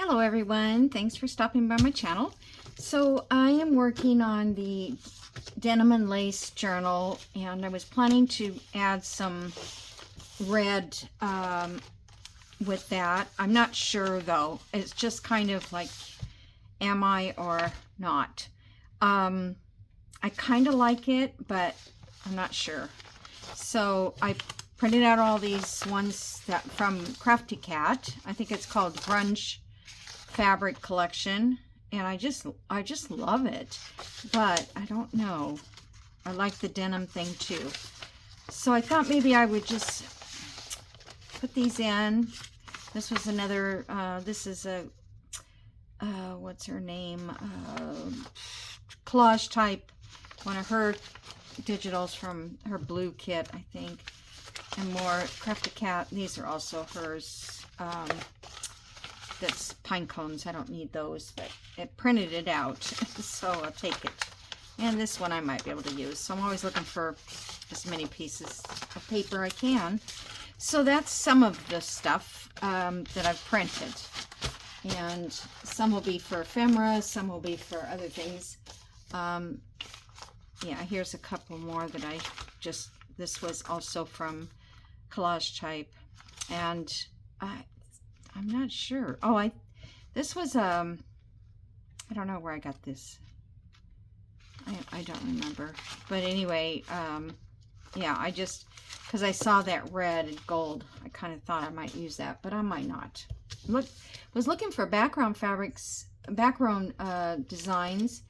Hello everyone, thanks for stopping by my channel. So I am working on the Denim and Lace journal, and I was planning to add some red with that. I'm not sure though. It's just kind of like, am I or not? I kind of like it, but I'm not sure. So I printed out all these ones that from Crafty Cat. I think it's called Grunge Fabric Collection, and I just love it, but I don't know. I like the denim thing too. So I thought maybe I would just put these in. This was another, this is a, what's her name? Collage type, one of her digitals from her blue kit, I think. And more Crafty Cat. These are also hers. That's pine cones. I don't need those, but it printed it out, so I'll take it. And this one I might be able to use. So I'm always looking for as many pieces of paper I can. So that's some of the stuff that I've printed. And some will be for ephemera, some will be for other things. Yeah, here's a couple more that I just, this was also from Collage Type. And I'm not sure. Oh, this was, I don't know where I got this. I don't remember. But anyway, yeah, I just, because I saw that red and gold, I kind of thought I might use that, but I might not. Was looking for background fabrics, background designs,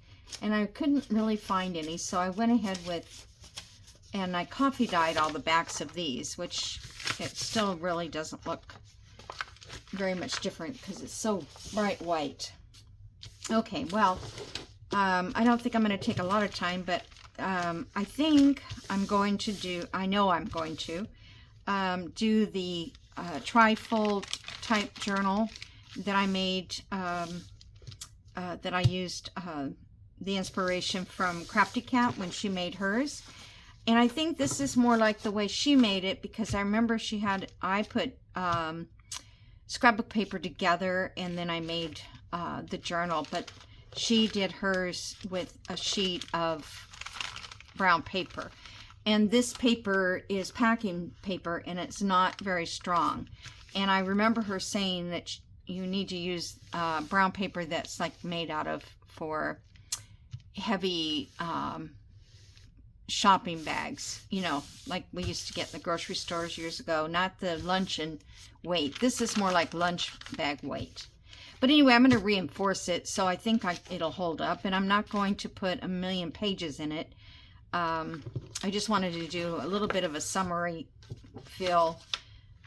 and I couldn't really find any, so I went ahead with, and I coffee dyed all the backs of these, which it still really doesn't look very much different because it's so bright white. Okay, well, I don't think I'm going to take a lot of time, but I think I'm going to do, I know I'm going to do the Trifold type journal that I made, that I used the inspiration from Crafty Cat when she made hers. And I think this is more like the way she made it, because I remember she had, I put scrapbook paper together and then I made the journal, but she did hers with a sheet of brown paper. And this paper is packing paper and it's not very strong. And I remember her saying that you need to use brown paper that's like made out of for heavy shopping bags, you know, like we used to get in the grocery stores years ago, not the luncheon weight. This is more like lunch bag weight. But anyway, I'm going to reinforce it, so I think it'll hold up, and I'm not going to put a million pages in it. I just wanted to do a little bit of a summary feel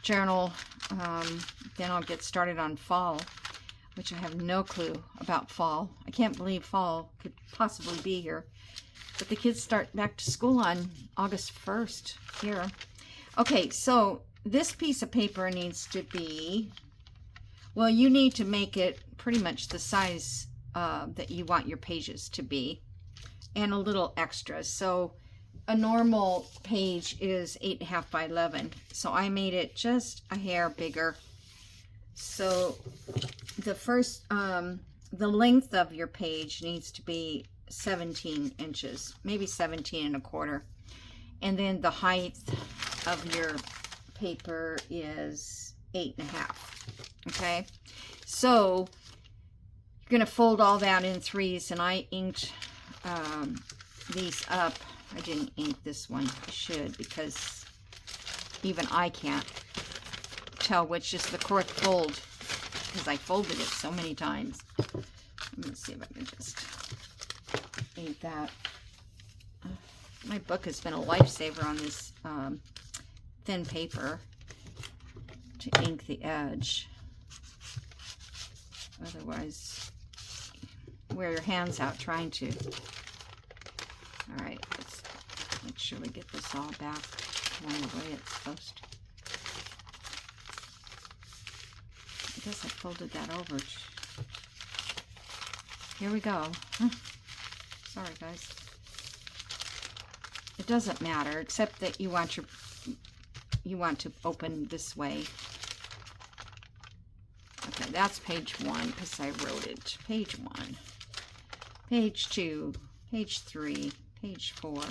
journal. Then I'll get started on fall, which I have no clue about fall. I can't believe fall could possibly be here. But the kids start back to school on August 1st here. Okay, so this piece of paper needs to be, well, you need to make it pretty much the size that you want your pages to be, and a little extra. So a normal page is 8.5 by 11. So I made it just a hair bigger. So the first, the length of your page needs to be 17 inches, maybe 17.25. And then the height of your paper is 8.5. Okay, so you're going to fold all that in threes, and I inked these up. I didn't ink this one. I should, because even I can't tell which is the correct fold because I folded it so many times. Let me see if I can just ink that. My book has been a lifesaver on this thin paper to ink the edge. Otherwise, wear your hands out trying to. All right, let's make sure we get this all back along the way it's supposed to. I guess I folded that over. Here we go. Sorry, guys. It doesn't matter, except that you want to open this way. Okay, that's page 1 because I wrote it. Page 1, page 2, page 3, page 4.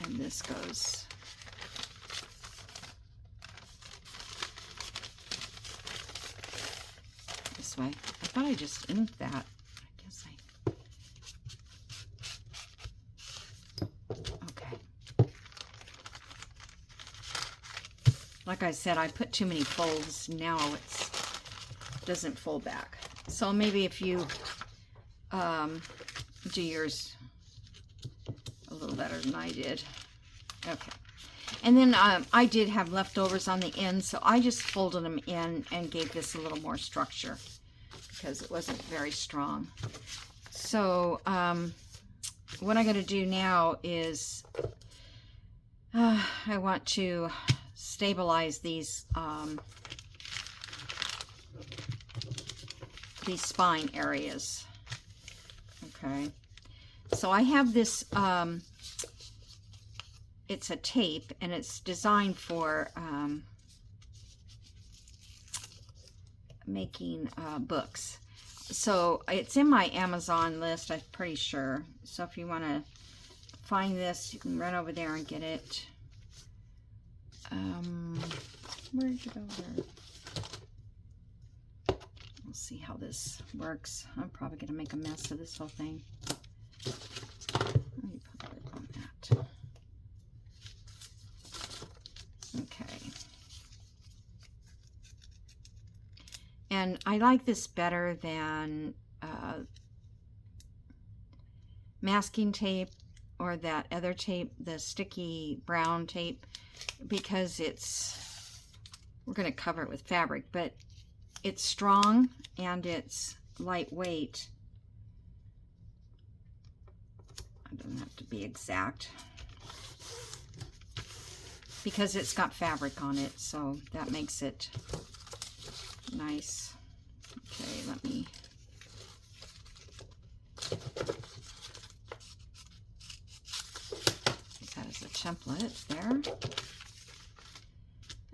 And this goes this way. I thought I just inked that. I guess okay. Like I said, I put too many folds. Now it doesn't fold back. So maybe if you do yours a little better than I did. Okay. And then I did have leftovers on the end, so I just folded them in and gave this a little more structure because it wasn't very strong. So what I'm going to do now is I want to stabilize these spine areas. Okay. So I have this, it's a tape, and it's designed for making books. So it's in my Amazon list, I'm pretty sure. So if you want to find this, you can run over there and get it. Where'd you go there? We'll see how this works. I'm probably going to make a mess of this whole thing. Let me put it on that. Okay. And I like this better than masking tape or that other tape, the sticky brown tape, because we're going to cover it with fabric, but it's strong and it's lightweight. It doesn't have to be exact because it's got fabric on it, so that makes it nice. Okay, let me use that as a template there.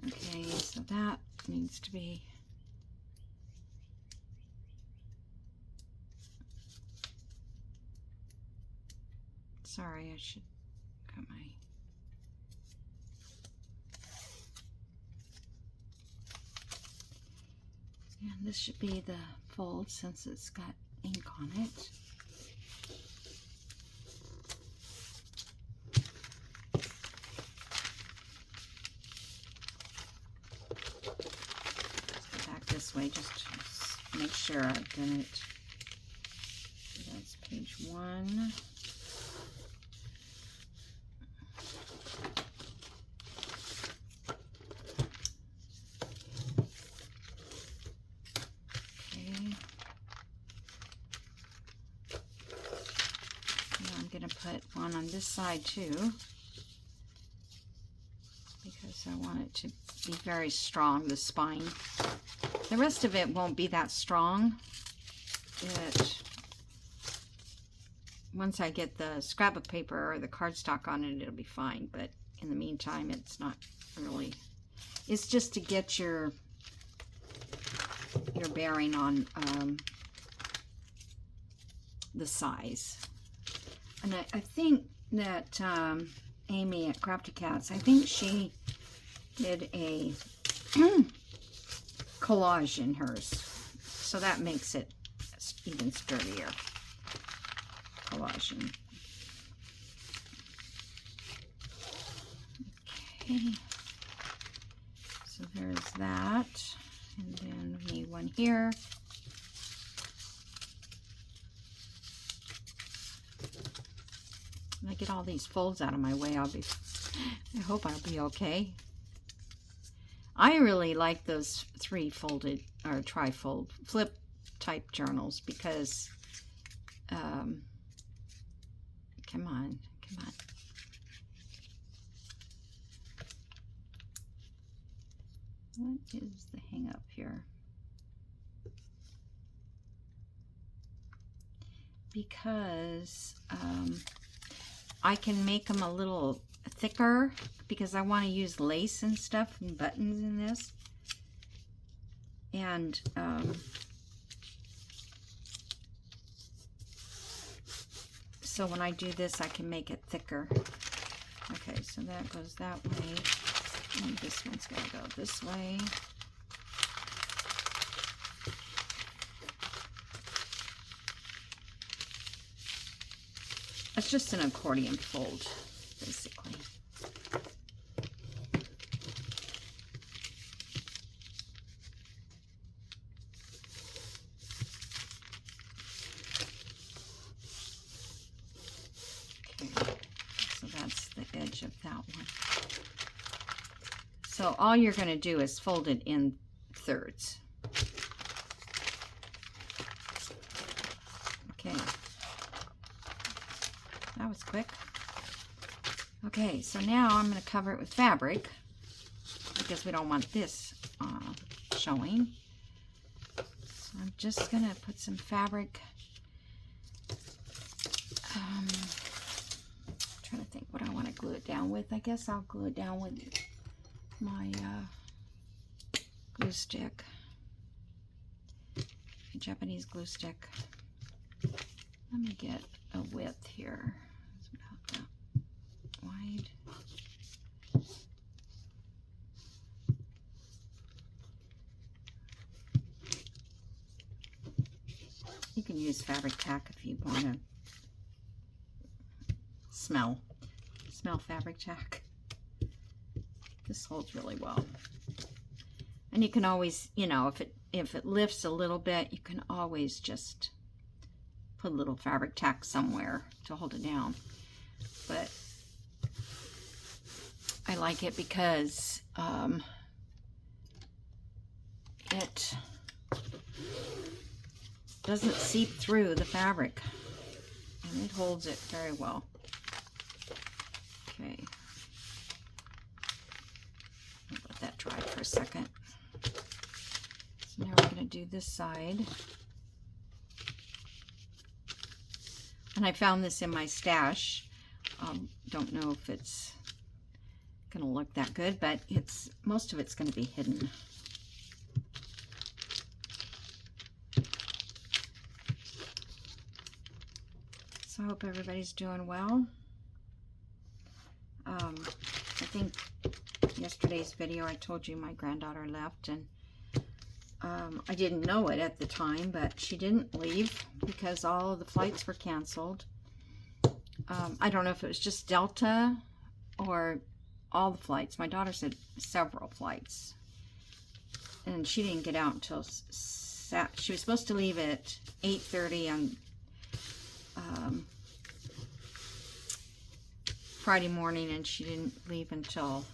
Okay, so that needs to be sorry, I should cut my and this should be the fold since it's got ink on it. Let's go back this way just to make sure I've done it. So that's page 1. Put one on this side too because I want it to be very strong, the spine. The rest of it won't be that strong. Once I get the scrapbook paper or the cardstock on it, it'll be fine, but in the meantime it's not really, it's just to get your bearing on the size. And I think that Amy at Crafty Cats, I think she did a collage in hers. So that makes it even sturdier. Collaging. Okay. So there's that. And then we need one here. When I get all these folds out of my way, I hope I'll be okay. I really like those 3-folded or trifold flip type journals because, come on. What is the hang up here? Because, I can make them a little thicker because I want to use lace and stuff and buttons in this. And so when I do this, I can make it thicker. Okay, so that goes that way. And this one's going to go this way. It's just an accordion fold, basically. Okay, so that's the edge of that one. So all you're going to do is fold it in thirds. Okay. That was quick. Okay, so now I'm going to cover it with fabric because we don't want this showing. So I'm just going to put some fabric. Trying to think what I want to glue it down with. I guess I'll glue it down with my glue stick, a Japanese glue stick. Let me get a width here. It's about that wide. You can use fabric tack if you want to smell fabric tack. This holds really well. And you can always, you know, if it lifts a little bit, you can always just put a little fabric tack somewhere to hold it down. But I like it because it doesn't seep through the fabric, and it holds it very well. Okay, I'll let that dry for a second. So now we're going to do this side. And I found this in my stash. Don't know if it's going to look that good, but most of it's going to be hidden. So I hope everybody's doing well. I think yesterday's video I told you my granddaughter left, and I didn't know it at the time, but she didn't leave because all of the flights were canceled. I don't know if it was just Delta or all the flights. My daughter said several flights. And she didn't get out until she was supposed to leave at 8:30 on Friday morning, and she didn't leave until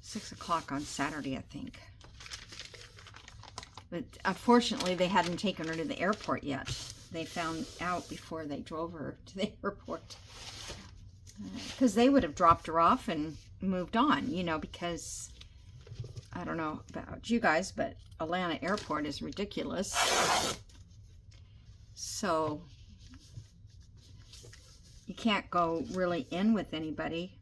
6 o'clock on Saturday, I think. But unfortunately, they hadn't taken her to the airport yet. They found out before they drove her to the airport. Because they would have dropped her off and moved on, you know, because I don't know about you guys, but Atlanta Airport is ridiculous. So you can't go really in with anybody.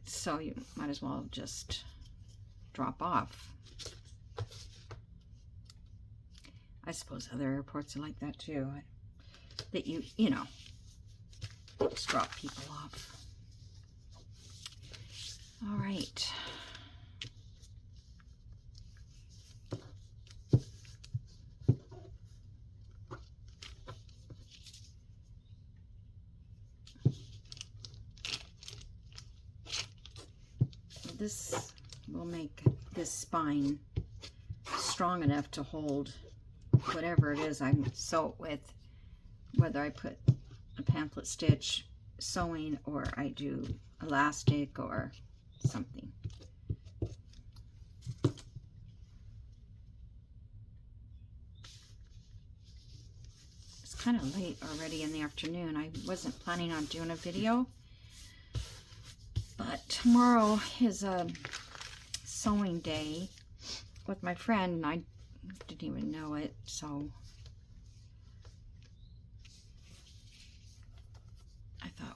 So you might as well just drop off. I suppose other airports are like that too. That you know, just drop people off. All right. This will make this spine strong enough to hold whatever it is I sew it with, whether I put a pamphlet stitch sewing or I do elastic or something. It's kind of late already in the afternoon. I wasn't planning on doing a video, but tomorrow is a sewing day with my friend, and I didn't even know it, so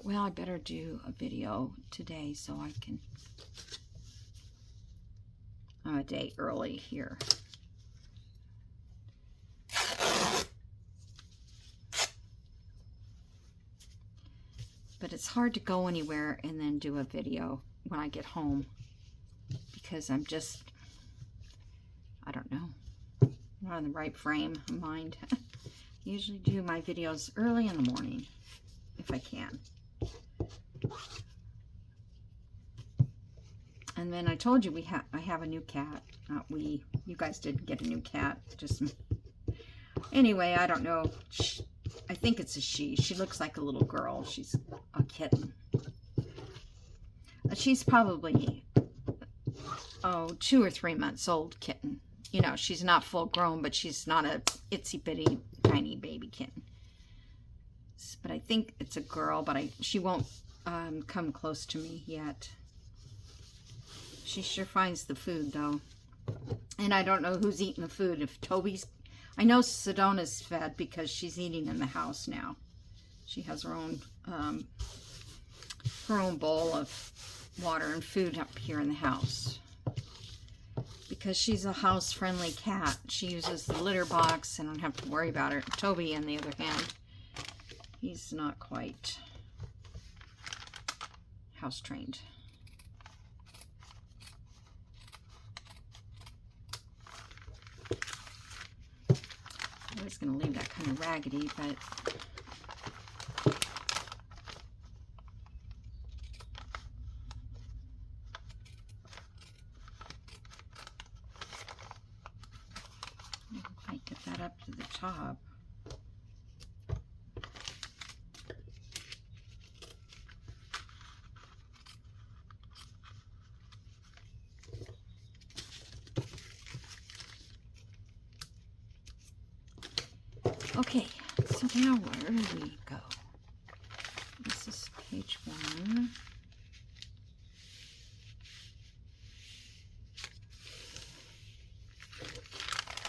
well, I better do a video today so I can, I'm a day early here. But it's hard to go anywhere and then do a video when I get home because I'm just, I don't know, not in the right frame of mind. I usually do my videos early in the morning if I can. And then I told you I have a new cat. Not we. You guys didn't get a new cat. Just anyway, I don't know. I think it's a she. She looks like a little girl. She's a kitten. She's probably 2 or 3 months old kitten. You know, she's not full grown, but she's not a itsy bitty tiny baby kitten. But I think it's a girl. But she won't come close to me yet. She sure finds the food though. And I don't know who's eating the food. If Toby's, I know Sedona's fed because she's eating in the house now. She has her own bowl of water and food up here in the house. Because she's a house-friendly cat. She uses the litter box and I don't have to worry about her. Toby, on the other hand, he's not quite house-trained. I was going to leave that kind of raggedy, but I can quite get that up to the top. Okay, so now where do we go? This is page 1.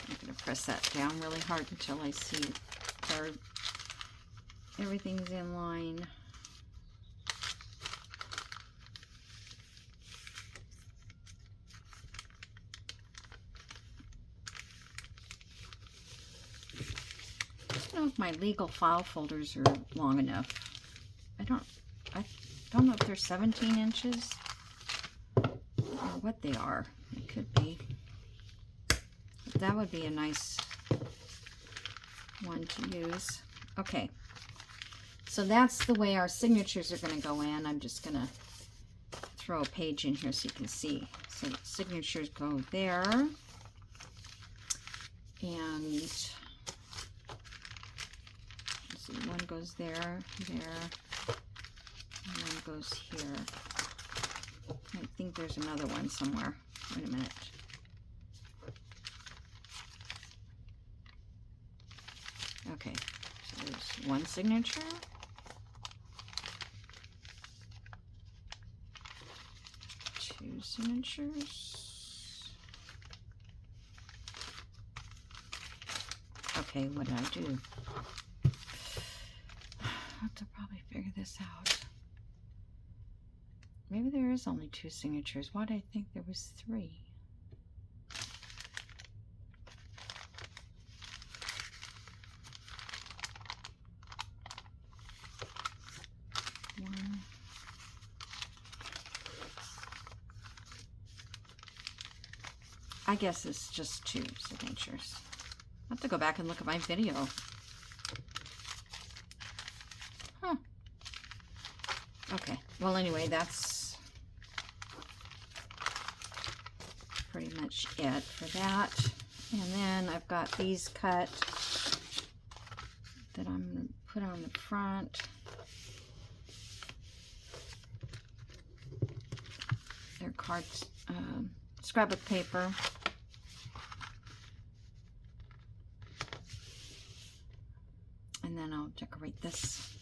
I'm going to press that down really hard until I see everything's in line. I don't know if my legal file folders are long enough. I don't know if they're 17 inches or what they are. It could be. But that would be a nice one to use. Okay. So that's the way our signatures are going to go in. I'm just going to throw a page in here so you can see. So signatures go there. And one goes there, and one goes here. I think there's another one somewhere. Wait a minute. Okay, so there's one signature. Two signatures. Okay, what did I do? I have to probably figure this out. Maybe there is only 2 signatures. Why did I think there was 3? One. I guess it's just 2 signatures. I have to go back and look at my video. Huh. Okay. Well, anyway, that's pretty much it for that. And then I've got these cut that I'm going to put on the front. They're cards, scrapbook paper. And then I'll decorate this.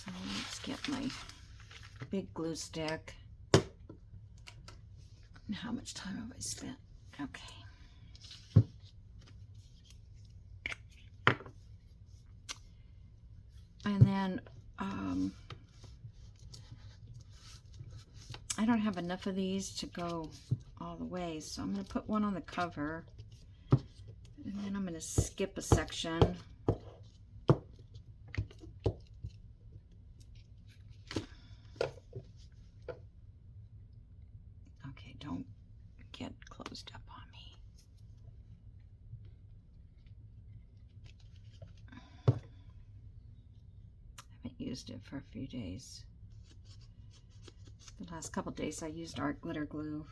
So let's get my big glue stick. And how much time have I spent? Okay. And then I don't have enough of these to go all the way, so I'm going to put one on the cover, and then I'm going to skip a section. Okay, don't get closed up on me. I haven't used it for a few days. The last couple days I used art glitter glue.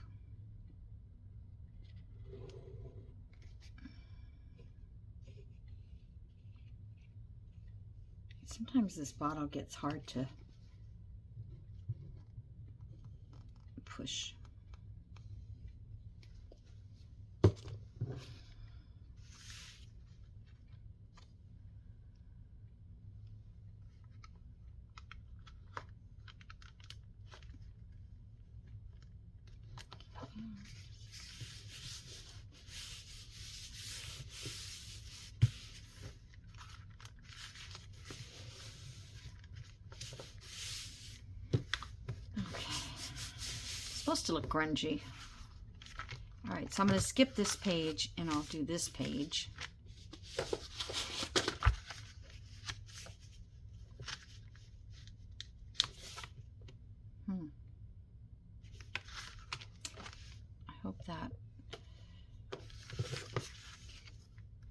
Sometimes this bottle gets hard to push. Supposed to look grungy. All right, so I'm going to skip this page and I'll do this page. I hope that.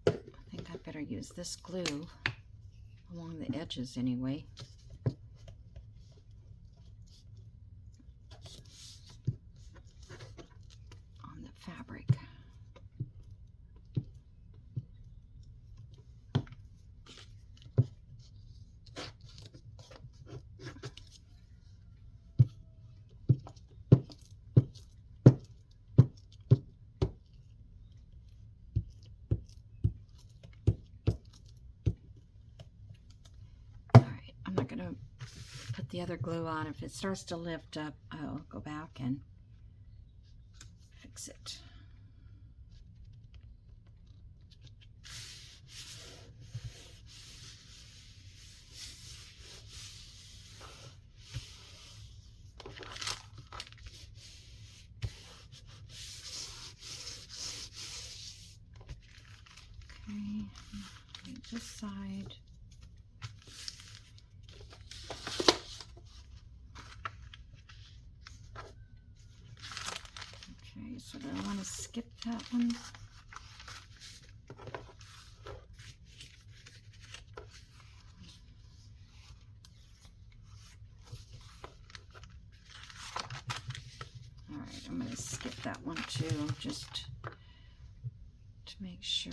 I think I better use this glue along the edges anyway. Fabric. All right, I'm not going to put the other glue on. If it starts to lift up, I'll go back and fix it. Okay, this side. Okay, so do I want to skip that one? All right, I'm going to skip that one too, just to make sure.